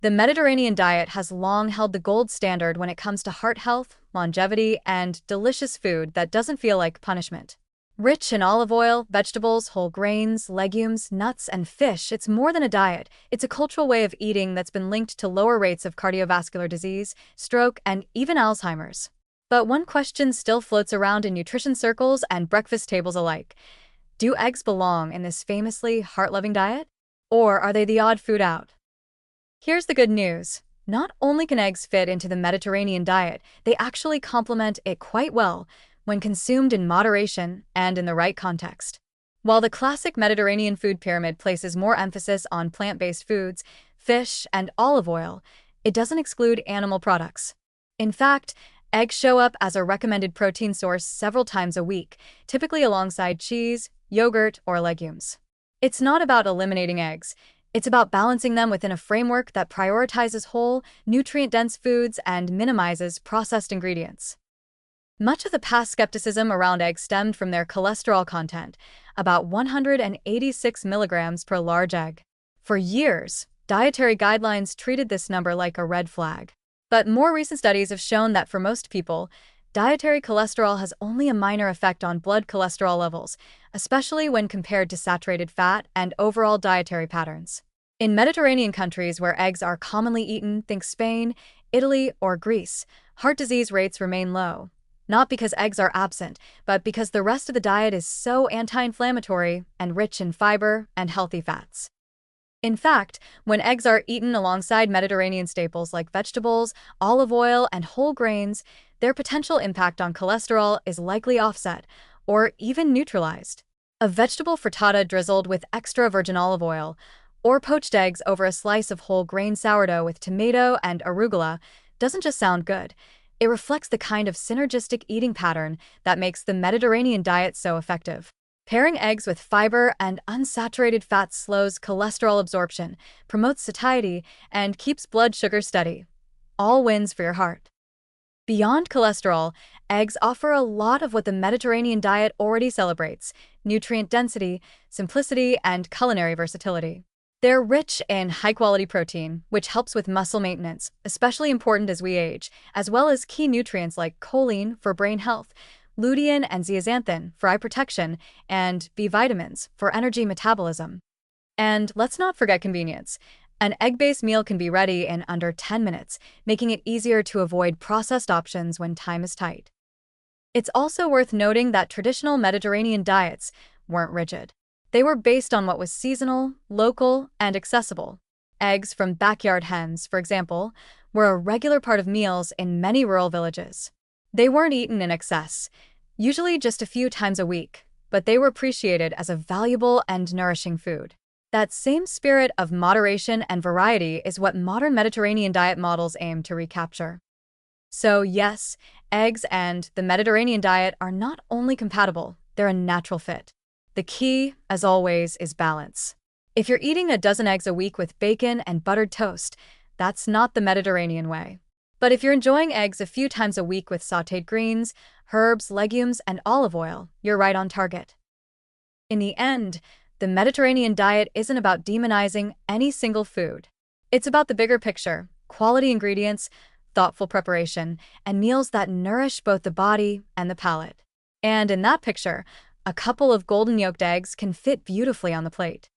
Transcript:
The Mediterranean diet has long held the gold standard when it comes to heart health, longevity, and delicious food that doesn't feel like punishment. Rich in olive oil, vegetables, whole grains, legumes, nuts, and fish, it's more than a diet. It's a cultural way of eating that's been linked to lower rates of cardiovascular disease, stroke, and even Alzheimer's. But one question still floats around in nutrition circles and breakfast tables alike. Do eggs belong in this famously heart-loving diet? Or are they the odd food out? Here's the good news. Not only can eggs fit into the Mediterranean diet, they actually complement it quite well when consumed in moderation and in the right context. While the classic Mediterranean food pyramid places more emphasis on plant-based foods, fish, and olive oil, it doesn't exclude animal products. In fact, eggs show up as a recommended protein source several times a week, typically alongside cheese, yogurt, or legumes. It's not about eliminating eggs. It's about balancing them within a framework that prioritizes whole, nutrient-dense foods and minimizes processed ingredients. Much of the past skepticism around eggs stemmed from their cholesterol content, about 186 milligrams per large egg. For years, dietary guidelines treated this number like a red flag. But more recent studies have shown that for most people, dietary cholesterol has only a minor effect on blood cholesterol levels, especially when compared to saturated fat and overall dietary patterns. In Mediterranean countries where eggs are commonly eaten, think Spain, Italy, or Greece, heart disease rates remain low. Not because eggs are absent, but because the rest of the diet is so anti-inflammatory and rich in fiber and healthy fats. In fact, when eggs are eaten alongside Mediterranean staples like vegetables, olive oil, and whole grains, their potential impact on cholesterol is likely offset or even neutralized. A vegetable frittata drizzled with extra virgin olive oil, or poached eggs over a slice of whole grain sourdough with tomato and arugula doesn't just sound good. It reflects the kind of synergistic eating pattern that makes the Mediterranean diet so effective. Pairing eggs with fiber and unsaturated fats slows cholesterol absorption, promotes satiety, and keeps blood sugar steady. All wins for your heart. Beyond cholesterol, eggs offer a lot of what the Mediterranean diet already celebrates: nutrient density, simplicity, and culinary versatility. They're rich in high-quality protein, which helps with muscle maintenance, especially important as we age, as well as key nutrients like choline for brain health, lutein and zeaxanthin for eye protection, and B vitamins for energy metabolism. And let's not forget convenience. An egg-based meal can be ready in under 10 minutes, making it easier to avoid processed options when time is tight. It's also worth noting that traditional Mediterranean diets weren't rigid. They were based on what was seasonal, local, and accessible. Eggs from backyard hens, for example, were a regular part of meals in many rural villages. They weren't eaten in excess, usually just a few times a week, but they were appreciated as a valuable and nourishing food. That same spirit of moderation and variety is what modern Mediterranean diet models aim to recapture. So yes, eggs and the Mediterranean diet are not only compatible, they're a natural fit. The key, as always, is balance. If you're eating a dozen eggs a week with bacon and buttered toast, that's not the Mediterranean way. But if you're enjoying eggs a few times a week with sautéed greens, herbs, legumes, and olive oil, you're right on target. In the end, the Mediterranean diet isn't about demonizing any single food. It's about the bigger picture: quality ingredients, thoughtful preparation, and meals that nourish both the body and the palate. And in that picture, a couple of golden yolked eggs can fit beautifully on the plate.